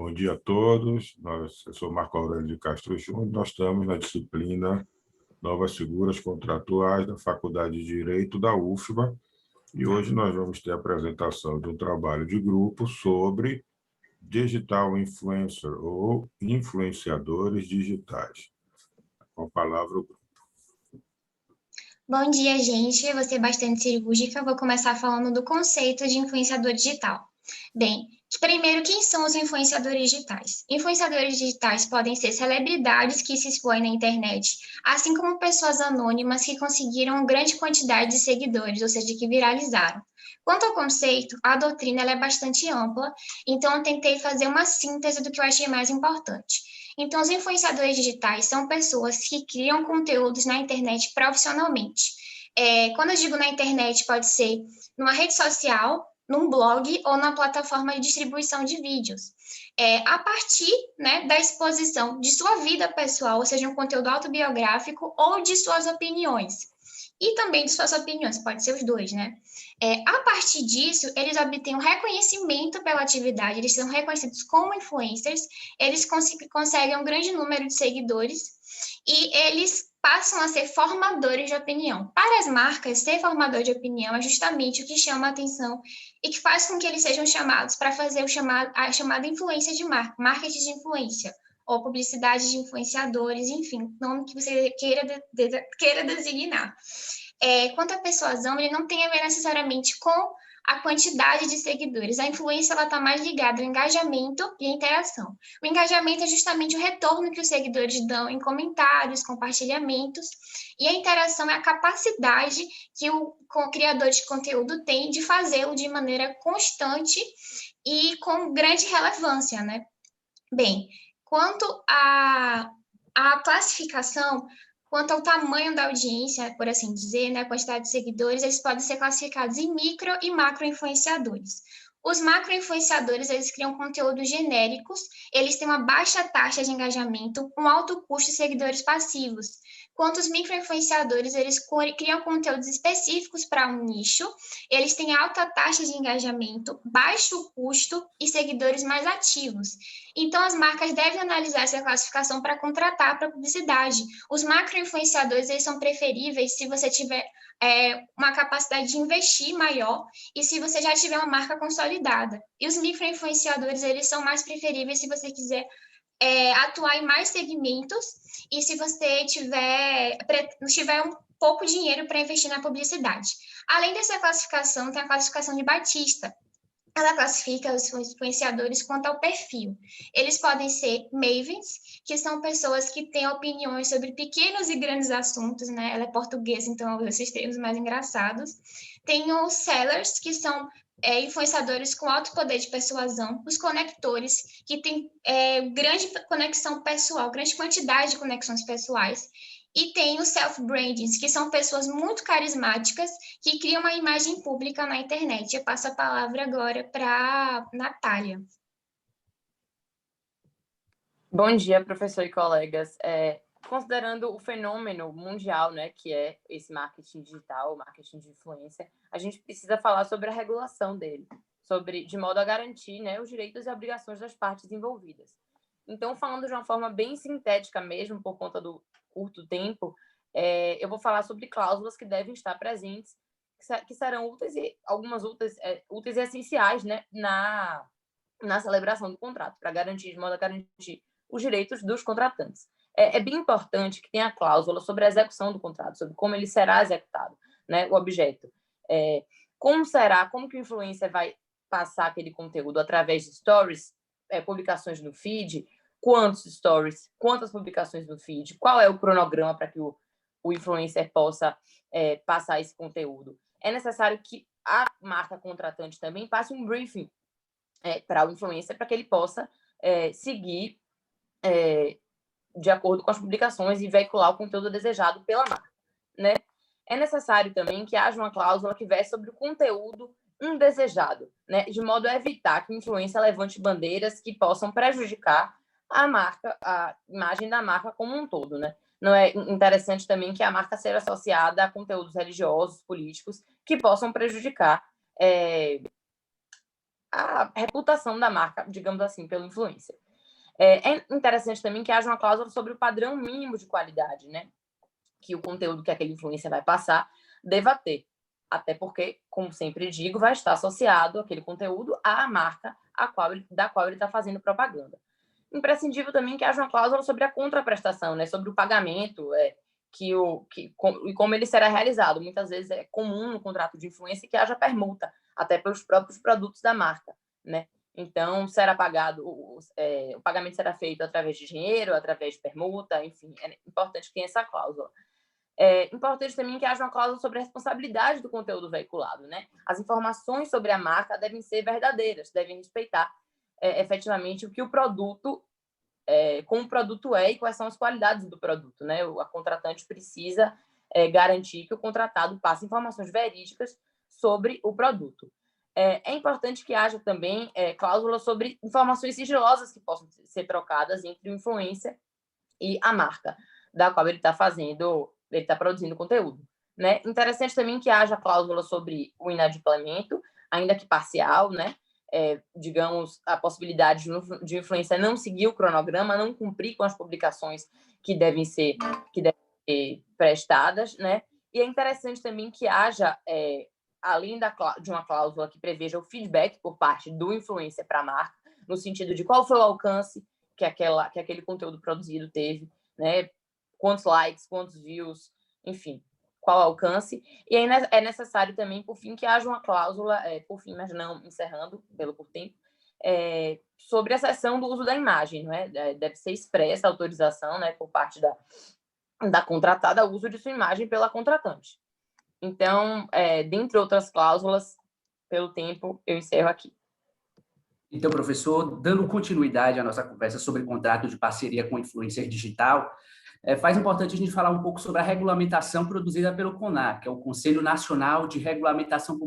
Bom dia a todos. Eu sou Marco Aurélio de Castro Júnior. Nós estamos na disciplina Novas Figuras Contratuais da Faculdade de Direito da UFBA e hoje nós vamos ter a apresentação de um trabalho de grupo sobre digital influencer ou influenciadores digitais. Com a palavra o grupo. Bom dia, gente. Eu vou ser bastante cirúrgica. Vou começar falando do conceito de influenciador digital. Bem, primeiro, quem são os influenciadores digitais? Influenciadores digitais podem ser celebridades que se expõem na internet, assim como pessoas anônimas que conseguiram grande quantidade de seguidores, ou seja, que viralizaram. Quanto ao conceito, a doutrina ela é bastante ampla, então eu tentei fazer uma síntese do que eu achei mais importante. Então, os influenciadores digitais são pessoas que criam conteúdos na internet profissionalmente. Quando eu digo na internet, pode ser numa rede social, num blog ou na plataforma de distribuição de vídeos. A partir, né, da exposição de sua vida pessoal, ou seja, um conteúdo autobiográfico ou de suas opiniões. E também de suas opiniões, pode ser os dois, né? A partir disso, eles obtêm um reconhecimento pela atividade, eles são reconhecidos como influencers, eles conseguem um grande número de seguidores e eles passam a ser formadores de opinião. Para as marcas, ser formador de opinião é justamente o que chama a atenção e que faz com que eles sejam chamados para fazer a chamada influência de marca, marketing de influência, ou publicidade de influenciadores, enfim, nome que você queira designar. Quanto à persuasão, ele não tem a ver necessariamente com a quantidade de seguidores. A influência está mais ligada ao engajamento e à interação. O engajamento é justamente o retorno que os seguidores dão em comentários, compartilhamentos, e a interação é a capacidade que o criador de conteúdo tem de fazê-lo de maneira constante e com grande relevância, né? Bem, quanto à classificação, quanto ao tamanho da audiência, por assim dizer, né, a quantidade de seguidores, eles podem ser classificados em micro e macro influenciadores. Os macro-influenciadores, eles criam conteúdos genéricos, eles têm uma baixa taxa de engajamento, um alto custo de seguidores passivos. Quanto os micro-influenciadores, eles criam conteúdos específicos para um nicho, eles têm alta taxa de engajamento, baixo custo e seguidores mais ativos. Então, as marcas devem analisar essa classificação para contratar para publicidade. Os macro-influenciadores, eles são preferíveis se você tiver uma capacidade de investir maior e se você já tiver uma marca consolidada. E os micro-influenciadores, eles são mais preferíveis se você quiser atuar em mais segmentos e se você tiver um pouco dinheiro para investir na publicidade. Além dessa classificação, tem a classificação de Batista. Ela classifica os influenciadores quanto ao perfil. Eles podem ser mavens, que são pessoas que têm opiniões sobre pequenos e grandes assuntos, né? Ela é portuguesa, então esses termos mais engraçados. Tem os sellers, que são influenciadores com alto poder de persuasão. Os conectores, que têm grande conexão pessoal, grande quantidade de conexões pessoais. E tem os self-brandings, que são pessoas muito carismáticas que criam uma imagem pública na internet. Eu passo a palavra agora para Natália. Bom dia, professor e colegas. Considerando o fenômeno mundial, né, que é esse marketing digital, marketing de influência, a gente precisa falar sobre a regulação dele, de modo a garantir, né, os direitos e obrigações das partes envolvidas. Então, falando de uma forma bem sintética mesmo, por conta do curto tempo, eu vou falar sobre cláusulas que devem estar presentes, que serão úteis e algumas úteis e essenciais, né, na celebração do contrato, para garantir, de modo a garantir os direitos dos contratantes. É bem importante que tenha a cláusula sobre a execução do contrato, sobre como ele será executado, né, o objeto. Como que o influencer vai passar aquele conteúdo através de stories, publicações no feed, quantos stories, quantas publicações no feed, qual é o cronograma para que o influencer possa passar esse conteúdo. É necessário que a marca contratante também passe um briefing para o influencer, para que ele possa seguir de acordo com as publicações e veicular o conteúdo desejado pela marca, né? É necessário também que haja uma cláusula que verse sobre o conteúdo indesejado, né? De modo a evitar que o influencer levante bandeiras que possam prejudicar a marca, a imagem da marca como um todo, né? Não é interessante também que a marca seja associada a conteúdos religiosos, políticos, que possam prejudicar a reputação da marca, digamos assim, pelo influencer. É interessante também que haja uma cláusula sobre o padrão mínimo de qualidade, né? Que o conteúdo que aquele influencer vai passar deva ter. Até porque, como sempre digo, vai estar associado aquele conteúdo à marca da qual ele está fazendo propaganda. Imprescindível também que haja uma cláusula sobre a contraprestação, né? Sobre o pagamento, e como ele será realizado. Muitas vezes é comum no contrato de influência que haja permuta, até pelos próprios produtos da marca, né? Então, será pagado, o pagamento será feito através de dinheiro, através de permuta, enfim, é importante que tenha essa cláusula. É importante também que haja uma cláusula sobre a responsabilidade do conteúdo veiculado, né? As informações sobre a marca devem ser verdadeiras, devem respeitar efetivamente o que o produto, como o produto é e quais são as qualidades do produto, né? A contratante precisa garantir que o contratado passe informações verídicas sobre o produto. É importante que haja também cláusulas sobre informações sigilosas que possam ser trocadas entre o influencer e a marca da qual ele está produzindo conteúdo, né? Interessante também que haja cláusula sobre o inadimplemento, ainda que parcial, né? Digamos, a possibilidade de o influencer não seguir o cronograma, não cumprir com as publicações que devem ser prestadas, né? E é interessante também que haja, além de uma cláusula que preveja o feedback por parte do influencer para a marca, no sentido de qual foi o alcance que aquele conteúdo produzido teve, né? Quantos likes, quantos views, enfim, qual alcance. E aí é necessário também, por fim, que haja uma cláusula, por fim, mas não encerrando, por tempo, sobre a cessão do uso da imagem, não é? Deve ser expressa a autorização, né, por parte da contratada, o uso de sua imagem pela contratante. Então, dentre outras cláusulas, pelo tempo, eu encerro aqui. Então, professor, dando continuidade à nossa conversa sobre contrato de parceria com influencer digital, faz importante a gente falar um pouco sobre a regulamentação produzida pelo CONAR, que é o Conselho Nacional de Regulamentação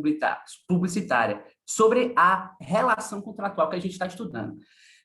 Publicitária, sobre a relação contratual que a gente está estudando.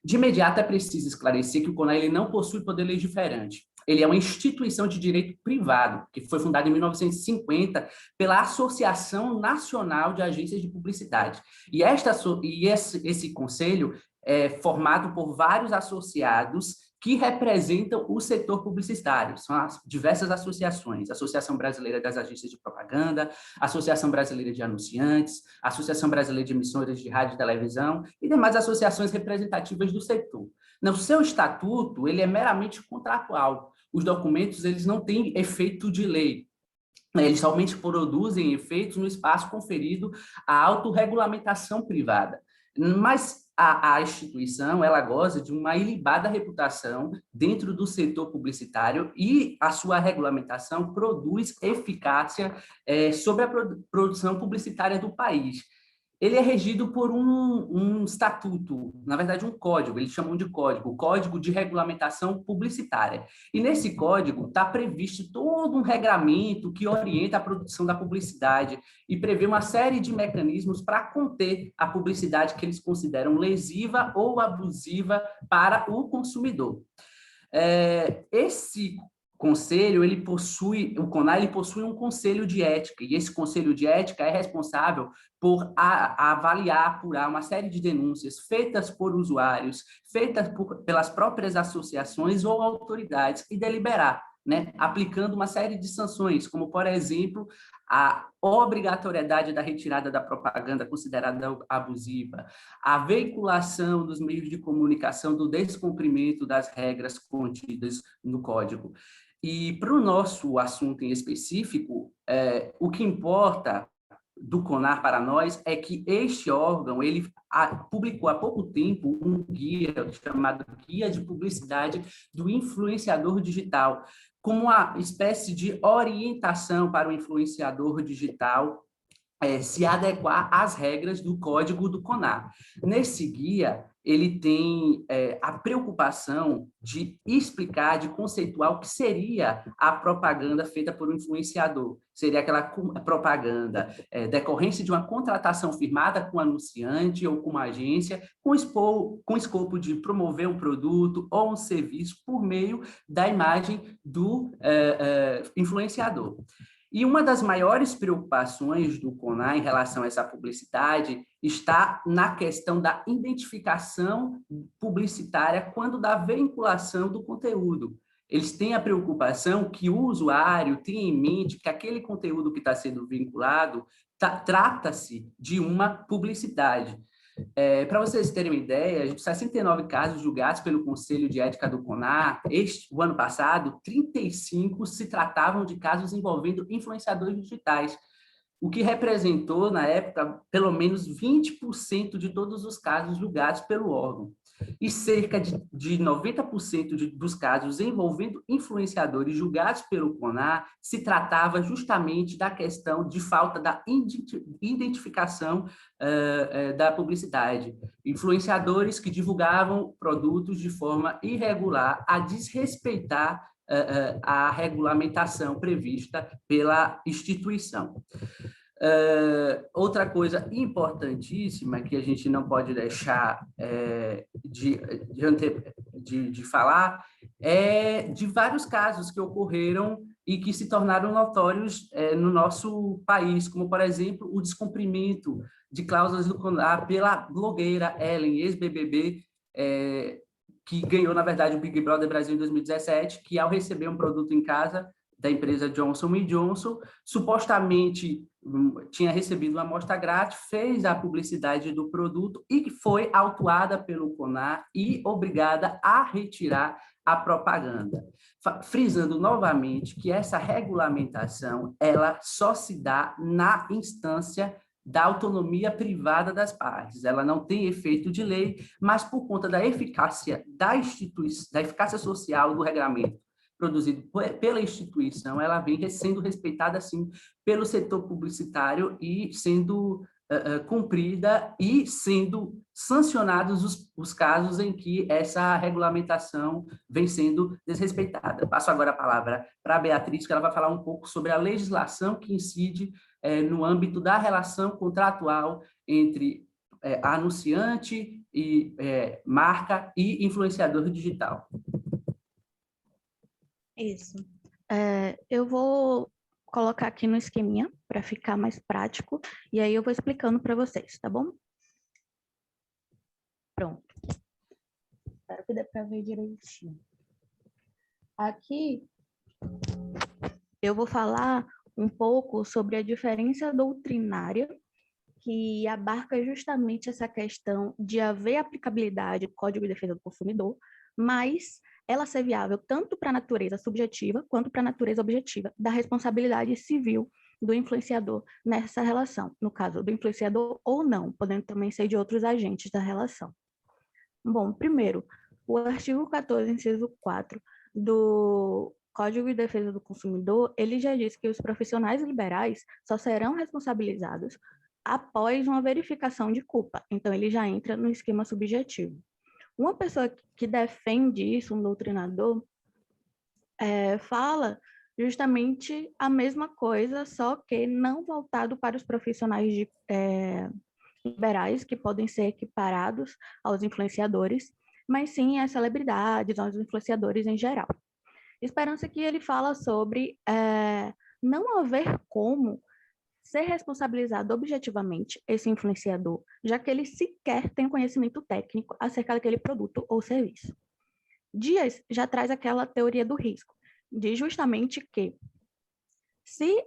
De imediato, é preciso esclarecer que o CONAR ele não possui poder legiferante. Ele é uma instituição de direito privado, que foi fundada em 1950 pela Associação Nacional de Agências de Publicidade. E esse conselho é formado por vários associados que representam o setor publicitário. São as diversas associações: Associação Brasileira das Agências de Propaganda, Associação Brasileira de Anunciantes, Associação Brasileira de Emissoras de Rádio e Televisão e demais associações representativas do setor. No seu estatuto, ele é meramente contratual. Os documentos eles não têm efeito de lei. Eles somente produzem efeitos no espaço conferido à autorregulamentação privada. Mas a instituição ela goza de uma ilibada reputação dentro do setor publicitário e a sua regulamentação produz eficácia sobre a produção publicitária do país. Ele é regido por um estatuto, na verdade um código, eles chamam de código, o Código de Regulamentação Publicitária. E nesse código está previsto todo um regramento que orienta a produção da publicidade e prevê uma série de mecanismos para conter a publicidade que eles consideram lesiva ou abusiva para o consumidor. Esse conselho, o CONAR, ele possui um conselho de ética, e esse conselho de ética é responsável por avaliar, apurar uma série de denúncias feitas por usuários, feitas pelas próprias associações ou autoridades, e deliberar, né, aplicando uma série de sanções, como, por exemplo, a obrigatoriedade da retirada da propaganda considerada abusiva, a veiculação dos meios de comunicação do descumprimento das regras contidas no Código. E para o nosso assunto em específico, o que importa do CONAR para nós é que este órgão ele publicou há pouco tempo um guia chamado Guia de Publicidade do Influenciador Digital, como uma espécie de orientação para o influenciador digital se adequar às regras do código do CONAR. Nesse guia, ele tem a preocupação de explicar, de conceituar o que seria a propaganda feita por um influenciador. Seria aquela propaganda decorrência de uma contratação firmada com um anunciante ou com uma agência, com escopo de promover um produto ou um serviço por meio da imagem do influenciador. E uma das maiores preocupações do CONAR em relação a essa publicidade está na questão da identificação publicitária quando da vinculação do conteúdo. Eles têm a preocupação que o usuário tenha em mente que aquele conteúdo que está sendo vinculado trata-se de uma publicidade. Para vocês terem uma ideia, 69 casos julgados pelo Conselho de Ética do CONAR, o ano passado, 35 se tratavam de casos envolvendo influenciadores digitais, o que representou, na época, pelo menos 20% de todos os casos julgados pelo órgão. E cerca de 90% dos casos envolvendo influenciadores julgados pelo CONAR se tratava justamente da questão de falta da identificação da publicidade. Influenciadores que divulgavam produtos de forma irregular, a desrespeitar a regulamentação prevista pela instituição. Outra coisa importantíssima que a gente não pode deixar de falar é de vários casos que ocorreram e que se tornaram notórios no nosso país, como, por exemplo, o descumprimento de cláusulas do CONAR pela blogueira Ellen, ex-BBB, que ganhou, na verdade, o Big Brother Brasil em 2017, que, ao receber um produto em casa da empresa Johnson & Johnson, supostamente tinha recebido uma amostra grátis, fez a publicidade do produto e foi autuada pelo CONAR e obrigada a retirar a propaganda. Frisando novamente que essa regulamentação ela só se dá na instância da autonomia privada das partes. Ela não tem efeito de lei, mas por conta da eficácia da eficácia social do regramento produzido pela instituição, ela vem sendo respeitada, sim, pelo setor publicitário e sendo cumprida e sendo sancionados os casos em que essa regulamentação vem sendo desrespeitada. Passo agora a palavra para a Beatriz, que ela vai falar um pouco sobre a legislação que incide no âmbito da relação contratual entre anunciante e marca e influenciador digital. Isso. Eu vou colocar aqui no esqueminha para ficar mais prático e aí eu vou explicando para vocês, tá bom? Pronto. Espero que dê para ver direitinho. Aqui eu vou falar um pouco sobre a diferença doutrinária que abarca justamente essa questão de haver aplicabilidade do Código de Defesa do Consumidor, mas ela ser viável tanto para a natureza subjetiva quanto para a natureza objetiva da responsabilidade civil do influenciador nessa relação, no caso do influenciador ou não, podendo também ser de outros agentes da relação. Bom, primeiro, o artigo 14, inciso 4 do Código de Defesa do Consumidor, ele já diz que os profissionais liberais só serão responsabilizados após uma verificação de culpa, então ele já entra no esquema subjetivo. Uma pessoa que defende isso, um doutrinador, fala justamente a mesma coisa, só que não voltado para os profissionais liberais, que podem ser equiparados aos influenciadores, mas sim às celebridades, aos influenciadores em geral. Esperança que ele fala sobre não haver como ser responsabilizado objetivamente esse influenciador, já que ele sequer tem conhecimento técnico acerca daquele produto ou serviço. Dias já traz aquela teoria do risco, diz justamente que se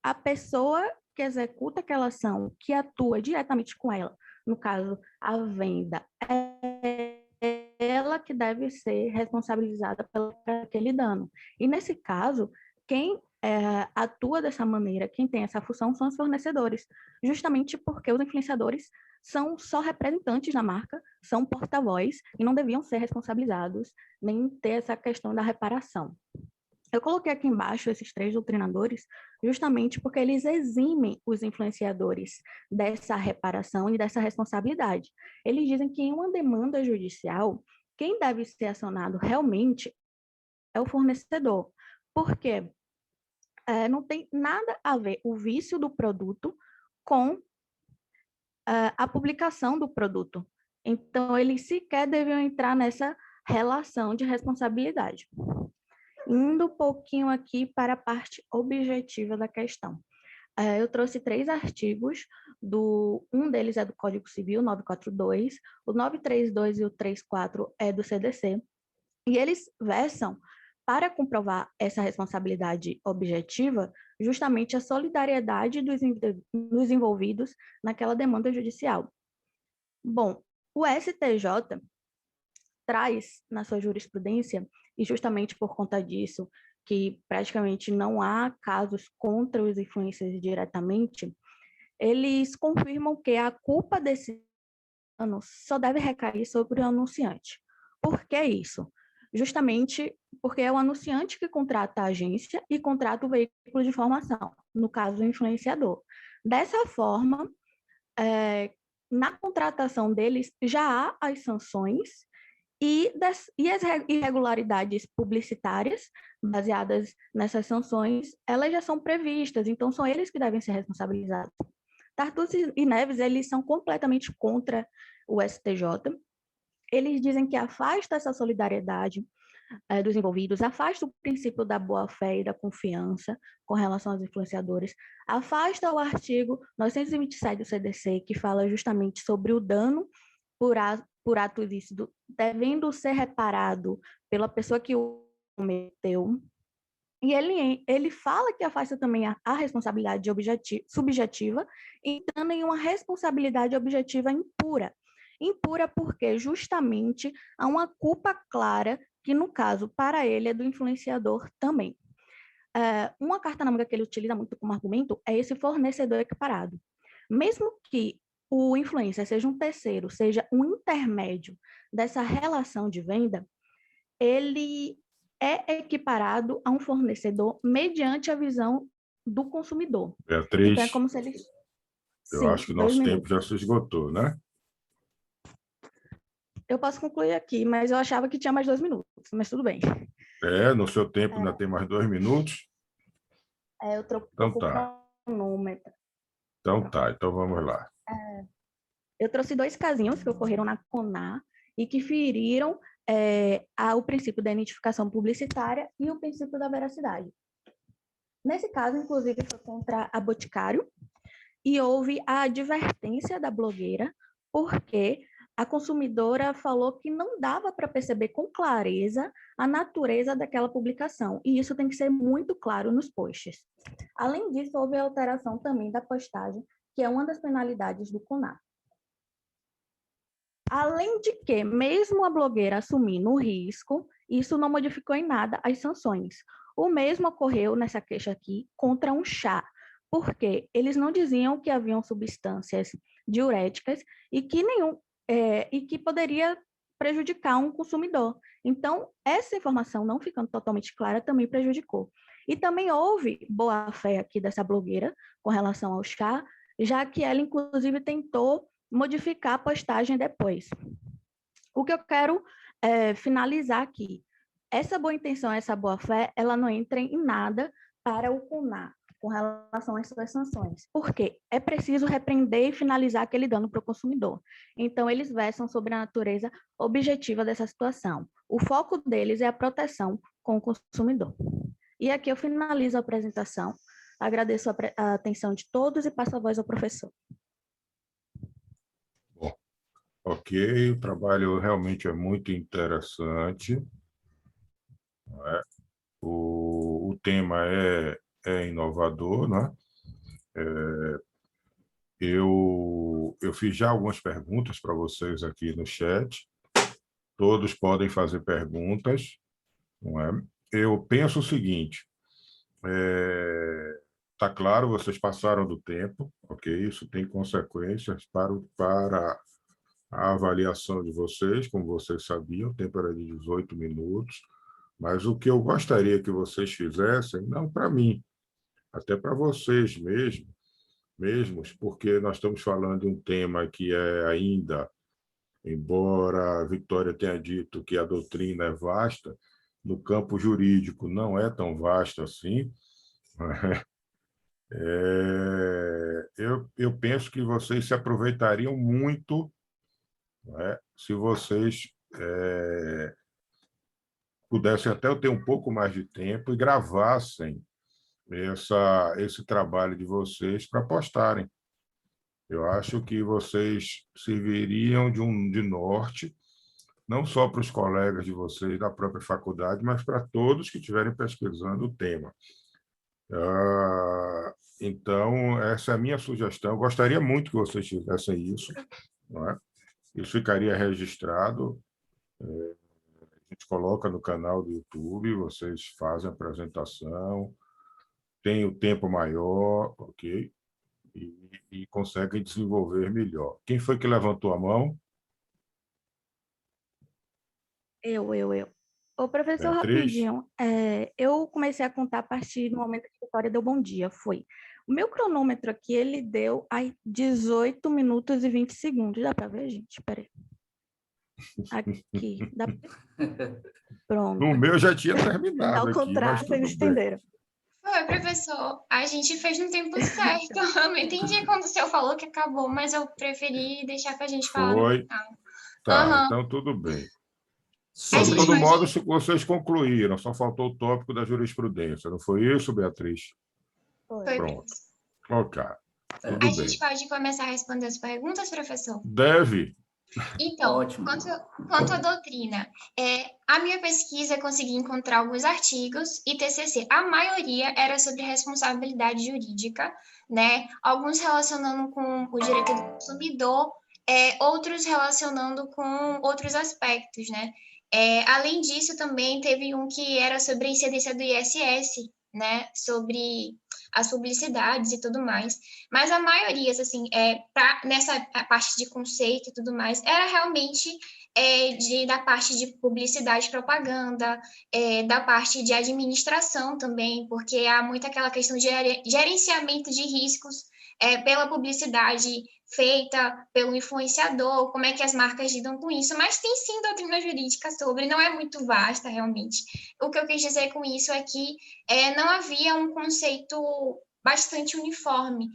a pessoa que executa aquela ação, que atua diretamente com ela, no caso, a venda, é ela que deve ser responsabilizada por aquele dano. E nesse caso, quem atua dessa maneira, quem tem essa função são os fornecedores, justamente porque os influenciadores são só representantes da marca, são porta-voz e não deviam ser responsabilizados, nem ter essa questão da reparação. Eu coloquei aqui embaixo esses 3 doutrinadores justamente porque eles eximem os influenciadores dessa reparação e dessa responsabilidade. Eles dizem que em uma demanda judicial, quem deve ser acionado realmente é o fornecedor, porque não tem nada a ver o vício do produto com a publicação do produto. Então, eles sequer deviam entrar nessa relação de responsabilidade. Indo um pouquinho aqui para a parte objetiva da questão. Eu trouxe 3 artigos, um deles é do Código Civil, 942, o 932 e o 34 é do CDC, e eles versam, para comprovar essa responsabilidade objetiva, justamente a solidariedade dos envolvidos naquela demanda judicial. Bom, o STJ traz na sua jurisprudência, e justamente por conta disso, que praticamente não há casos contra os influencers diretamente, eles confirmam que a culpa desse dano só deve recair sobre o anunciante. Por que isso? Justamente porque é o anunciante que contrata a agência e contrata o veículo de informação, no caso, o influenciador. Dessa forma, na contratação deles já há as sanções e as irregularidades publicitárias baseadas nessas sanções, elas já são previstas, então são eles que devem ser responsabilizados. Tartucci e Neves, eles são completamente contra o STJ. Eles dizem que afasta essa solidariedade dos envolvidos, afasta o princípio da boa-fé e da confiança com relação aos influenciadores, afasta o artigo 927 do CDC, que fala justamente sobre o dano por ato ilícito devendo ser reparado pela pessoa que o cometeu. E ele fala que afasta também a responsabilidade subjetiva, entrando em uma responsabilidade objetiva impura. Impura porque justamente há uma culpa clara, que no caso, para ele, é do influenciador também. Uma carta na manga que ele utiliza muito como argumento é esse fornecedor equiparado. Mesmo que o influencer seja um terceiro, seja um intermédio dessa relação de venda, ele é equiparado a um fornecedor mediante a visão do consumidor. Beatriz, então, é como se ele... eu Sim, acho que nosso tempo já se esgotou, né? Eu posso concluir aqui, mas eu achava que tinha mais 2 minutos, mas tudo bem. No seu tempo ainda tem mais 2 minutos? Eu troco Então o tá. cronômetro. Então vamos lá. Eu trouxe 2 casinhos que ocorreram na CONAR e que feriram o princípio da identificação publicitária e o princípio da veracidade. Nesse caso, inclusive, foi contra a Boticário e houve a advertência da blogueira, porque a consumidora falou que não dava para perceber com clareza a natureza daquela publicação, e isso tem que ser muito claro nos posts. Além disso, houve a alteração também da postagem, que é uma das penalidades do CONAR. Além de que, mesmo a blogueira assumindo o risco, isso não modificou em nada as sanções. O mesmo ocorreu nessa queixa aqui contra um chá, porque eles não diziam que haviam substâncias diuréticas e que poderia prejudicar um consumidor. Então, essa informação não ficando totalmente clara também prejudicou. E também houve boa-fé aqui dessa blogueira com relação ao chá, já que ela, inclusive, tentou modificar a postagem depois. O que eu quero finalizar aqui, essa boa intenção, essa boa-fé, ela não entra em nada para o CONAR com relação às suas sanções. Por quê? É preciso repreender e finalizar aquele dano para o consumidor. Então, eles versam sobre a natureza objetiva dessa situação. O foco deles é a proteção com o consumidor. E aqui eu finalizo a apresentação. Agradeço a atenção de todos e passo a voz ao professor. Bom, ok, o trabalho realmente é muito interessante. Não é? O tema é inovador, né? Eu fiz já algumas perguntas para vocês aqui no chat. Todos podem fazer perguntas, não é? Eu penso o seguinte, tá claro, vocês passaram do tempo, ok? Isso tem consequências para a avaliação de vocês, como vocês sabiam, o tempo era de 18 minutos, mas o que eu gostaria que vocês fizessem, não para mim, até para vocês mesmos, porque nós estamos falando de um tema que é ainda, embora a Victoria tenha dito que a doutrina é vasta, no campo jurídico não é tão vasto assim. Eu penso que vocês se aproveitariam muito, não é, se vocês pudessem até ter um pouco mais de tempo e gravassem esse trabalho de vocês para postarem. Eu acho que vocês serviriam de norte, não só para os colegas de vocês da própria faculdade, mas para todos que estiverem pesquisando o tema. Então, essa é a minha sugestão. Eu gostaria muito que vocês fizessem isso, não é? Isso ficaria registrado, a gente coloca no canal do YouTube, vocês fazem a apresentação, tem o tempo maior, ok? E conseguem desenvolver melhor. Quem foi que levantou a mão? Eu. Ô, professor, Beatriz? rapidinho, eu comecei a contar a partir do momento que a Vitória deu bom dia, foi. O meu cronômetro aqui, ele deu 18 minutos e 20 segundos. Dá para ver, gente? Espera aí. Aqui. Pronto. No meu já tinha Tá terminado ao aqui, contrário, mas vocês tudo bem. entenderam. Foi, professor. A gente fez no tempo certo. Eu não entendi quando o senhor falou que acabou, mas eu preferi deixar para a gente falar no Foi. final. Tá, Aham. então tudo bem. A De gente todo pode- modo, vocês concluíram, só faltou o tópico da jurisprudência, não foi isso, Beatriz? Foi, Pronto. professor. Ok, A tudo bem. gente pode começar a responder as perguntas, professor? Deve. Então, Ótimo. quanto à doutrina, a minha pesquisa eu consegui encontrar alguns artigos e TCC. A maioria era sobre responsabilidade jurídica, né? Alguns relacionando com o direito do consumidor, outros relacionando com outros aspectos, né? Além disso, também teve um que era sobre a incidência do ISS, né? Sobre as publicidades e tudo mais. Mas a maioria, assim, nessa parte de conceito e tudo mais, era realmente da parte de publicidade e propaganda, da parte de administração também, porque há muito aquela questão de gerenciamento de riscos pela publicidade feita pelo influenciador, como é que as marcas lidam com isso, mas tem sim doutrina jurídica sobre, não é muito vasta realmente. O que eu quis dizer com isso é que não havia um conceito bastante uniforme.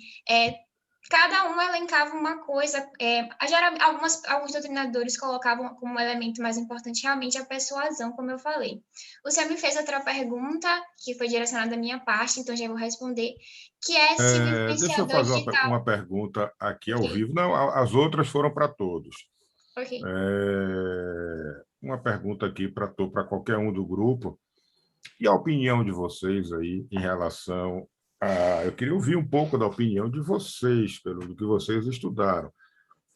Cada um elencava uma coisa. Alguns doutrinadores colocavam como elemento mais importante realmente a persuasão, como eu falei. O senhor me fez outra pergunta, que foi direcionada à minha parte, então já vou responder, que é se o Deixa eu influenciador fazer digital... uma pergunta aqui ao Ok. vivo. Não, as outras foram para todos. Ok. Uma pergunta aqui para qualquer um do grupo. E a opinião de vocês aí em relação a... Eu queria ouvir um pouco da opinião de vocês, pelo que vocês estudaram.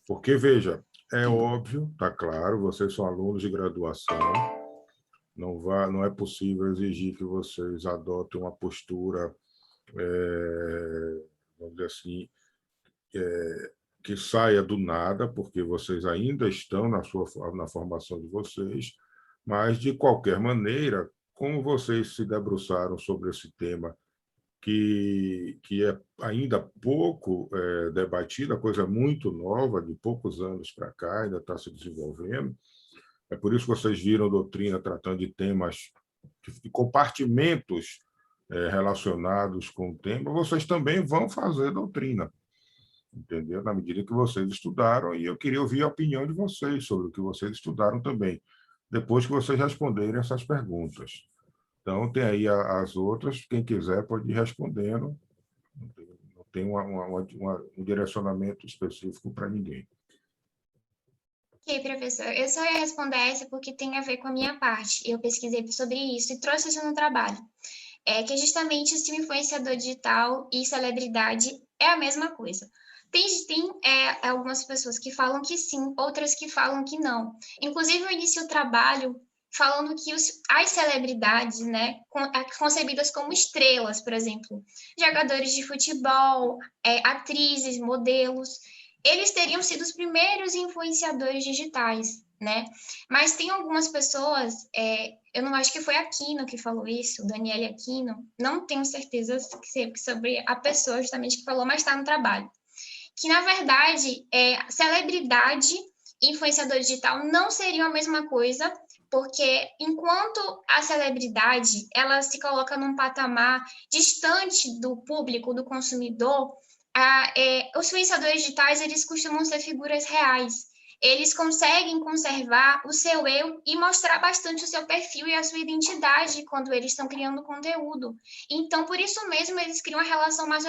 Porque, veja, é óbvio, está claro, vocês são alunos de graduação, não é possível exigir que vocês adotem uma postura, vamos dizer assim, que saia do nada, porque vocês ainda estão na formação de vocês, mas, de qualquer maneira, como vocês se debruçaram sobre esse tema, que é ainda pouco debatida, coisa muito nova, de poucos anos para cá, ainda está se desenvolvendo. É por isso que vocês viram a doutrina tratando de temas, de compartimentos relacionados com o tema, vocês também vão fazer doutrina, entendeu? Na medida que vocês estudaram, e eu queria ouvir a opinião de vocês sobre o que vocês estudaram também, depois que vocês responderem essas perguntas. Então, tem aí as outras, quem quiser pode ir respondendo, não tem um direcionamento específico para ninguém. Ok, professor. Eu só ia responder essa porque tem a ver com a minha parte. Eu pesquisei sobre isso e trouxe isso no trabalho. Que é justamente se o influenciador digital e celebridade é a mesma coisa. Tem algumas pessoas que falam que sim, outras que falam que não. Inclusive, eu iniciei o trabalho falando que as celebridades, né, concebidas como estrelas, por exemplo, jogadores de futebol, atrizes, modelos, eles teriam sido os primeiros influenciadores digitais, né? Mas tem algumas pessoas, eu não acho que foi Aquino que falou isso, Daniele Aquino, não tenho certeza sobre a pessoa justamente que falou, mas está no trabalho. Que, na verdade, celebridade e influenciador digital não seriam a mesma coisa, porque enquanto a celebridade ela se coloca num patamar distante do público, do consumidor, os influenciadores digitais eles costumam ser figuras reais. eles conseguem conservar o seu eu e mostrar bastante o seu perfil e a sua identidade quando eles estão criando conteúdo. Então, por isso mesmo, eles criam uma relação mais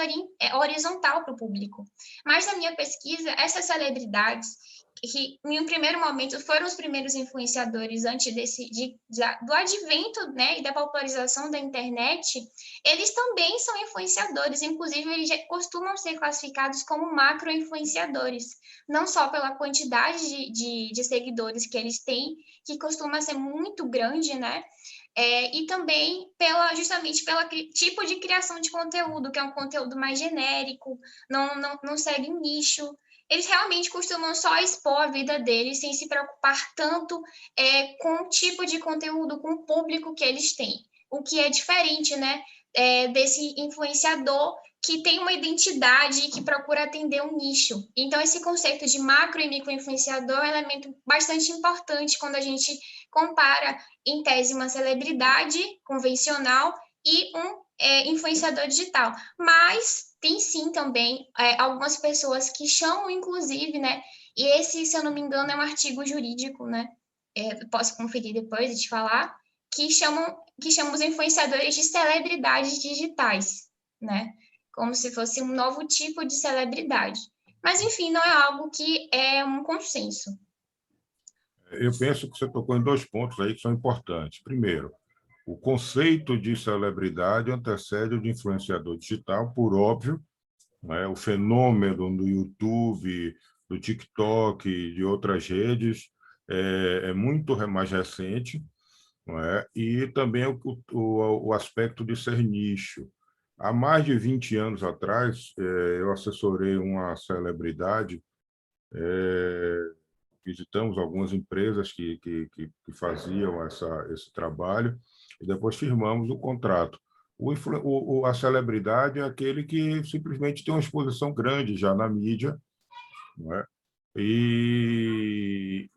horizontal para o público. Mas, na minha pesquisa, essas celebridades, que em um primeiro momento foram os primeiros influenciadores antes do advento, né, e da popularização da internet, eles também são influenciadores, inclusive eles costumam ser classificados como macro-influenciadores, não só pela quantidade de seguidores que eles têm, que costuma ser muito grande, né, e também justamente pelo tipo de criação de conteúdo, que é um conteúdo mais genérico, não segue um nicho. Eles realmente costumam só expor a vida deles sem se preocupar tanto com o tipo de conteúdo, com o público que eles têm. O que é diferente, né, desse influenciador que tem uma identidade e que procura atender um nicho. Então, esse conceito de macro e micro-influenciador é um elemento bastante importante quando a gente compara, em tese, uma celebridade convencional e um influenciador digital. Mas tem sim também algumas pessoas que chamam, inclusive, né? E esse, se eu não me engano, é um artigo jurídico, né? Posso conferir depois e te falar, que chamam os influenciadores de celebridades digitais, né? Como se fosse um novo tipo de celebridade. Mas, enfim, não é algo que é um consenso. Eu penso que você tocou em 2 pontos aí que são importantes. Primeiro, o conceito de celebridade antecede o de influenciador digital, por óbvio, né? O fenômeno do YouTube, do TikTok, de outras redes, é muito mais recente, não é? E também o aspecto de ser nicho. Há mais de 20 anos atrás, eu assessorei uma celebridade, visitamos algumas empresas que faziam esse trabalho e depois firmamos o contrato. A celebridade é aquele que simplesmente tem uma exposição grande já na mídia, não é? E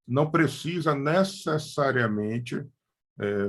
não precisa necessariamente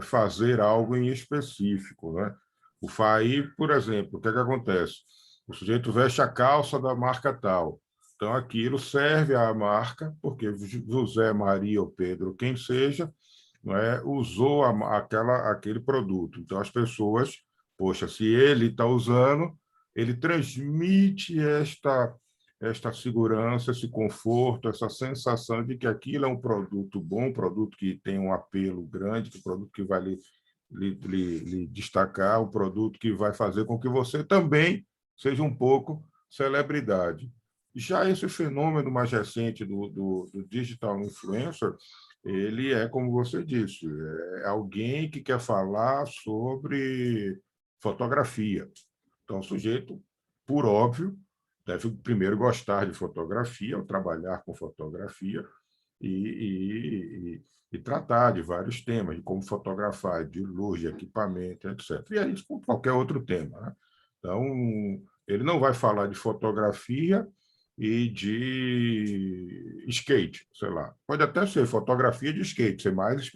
fazer algo em específico, né? O FAI, por exemplo, o que é que acontece? O sujeito veste a calça da marca tal. Então, aquilo serve à marca, porque José, Maria ou Pedro, quem seja, não é, usou aquele produto. Então, as pessoas, poxa, se ele está usando, ele transmite esta segurança, esse conforto, essa sensação de que aquilo é um produto bom, um produto que tem um apelo grande, um produto que vai lhe destacar, um produto que vai fazer com que você também seja um pouco celebridade. Já esse fenômeno mais recente do digital influencer, ele é, como você disse, é alguém que quer falar sobre fotografia. Então, o sujeito, por óbvio, deve primeiro gostar de fotografia, ou trabalhar com fotografia, e tratar de vários temas, de como fotografar, de luz, de equipamento, etc. E é isso com qualquer outro tema, né? Então, ele não vai falar de fotografia e de skate, sei lá. Pode até ser fotografia de skate, ser mais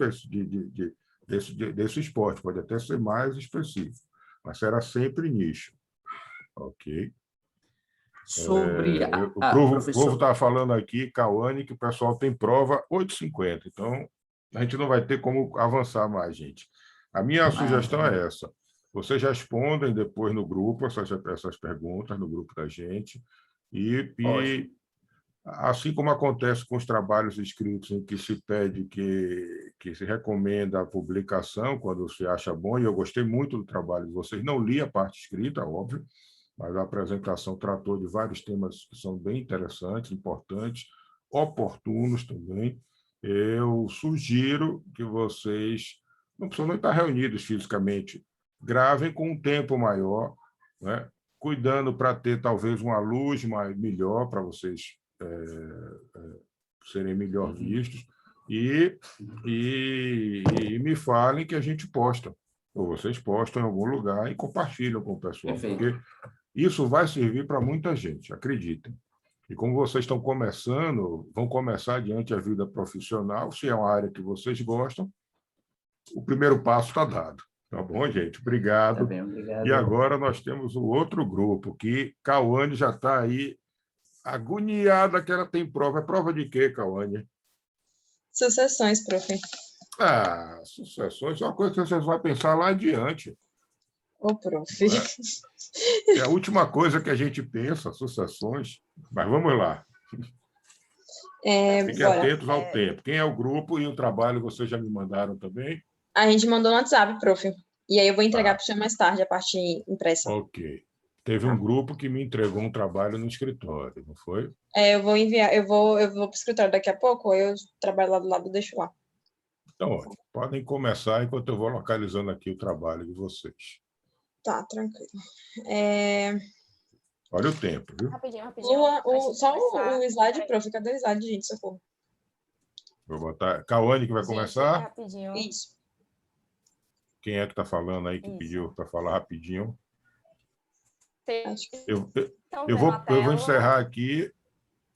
desse esporte, pode até ser mais específico, mas será sempre nicho. Ok? Sobre O povo professor. está falando aqui, Cauane, que o pessoal tem prova 8h50, então a gente não vai ter como avançar mais, gente. A minha sugestão é essa. Vocês respondem depois no grupo essas perguntas, no grupo da gente, e assim como acontece com os trabalhos escritos em que se pede que se recomenda a publicação quando se acha bom, e eu gostei muito do trabalho de vocês, não li a parte escrita, óbvio, mas a apresentação tratou de vários temas que são bem interessantes, importantes, oportunos também. Eu sugiro que vocês, não precisam nem estar reunidos fisicamente, gravem com um tempo maior, né? Cuidando para ter talvez uma luz melhor para vocês serem melhor vistos, e me falem que a gente posta, ou vocês postam em algum lugar e compartilham com o pessoal, porque isso vai servir para muita gente, acreditem. E como vocês estão começando, vão começar adiante a vida profissional, se é uma área que vocês gostam, o primeiro passo está dado. Tá bom, gente? Obrigado. Tá bem, obrigado. E agora nós temos o outro grupo, que Cauane já está aí Agoniada que ela tem prova. É prova de quê, Cauane? Sucessões, prof. Ah, sucessões é uma coisa que você vai pensar lá adiante. Ô, prof. É a última coisa que a gente pensa, sucessões. Mas vamos lá. Fiquem Bora. atentos ao tempo. Quem é o grupo e o trabalho vocês já me mandaram também? A gente mandou no WhatsApp, prof. E aí eu vou entregar Tá. para o senhor mais tarde, a parte impressa. Ok. Teve um grupo que me entregou um trabalho no escritório, não foi? Eu vou enviar, eu vou para o escritório daqui a pouco, aí eu trabalho lá do lado e deixo lá. Então, ótimo. Podem começar enquanto eu vou localizando aqui o trabalho de vocês. Tá, tranquilo. Olha o tempo, viu? Rapidinho. Lua, antes de só começar, o slide, peraí. prof. Cadê o slide, gente? Socorro. Vou botar. Cauane que vai Gente, começar. rapidinho. Isso. Quem é que está falando aí que Isso. pediu para falar rapidinho? Vocês Acho que... Eu estão vou vendo a tela? encerrar aqui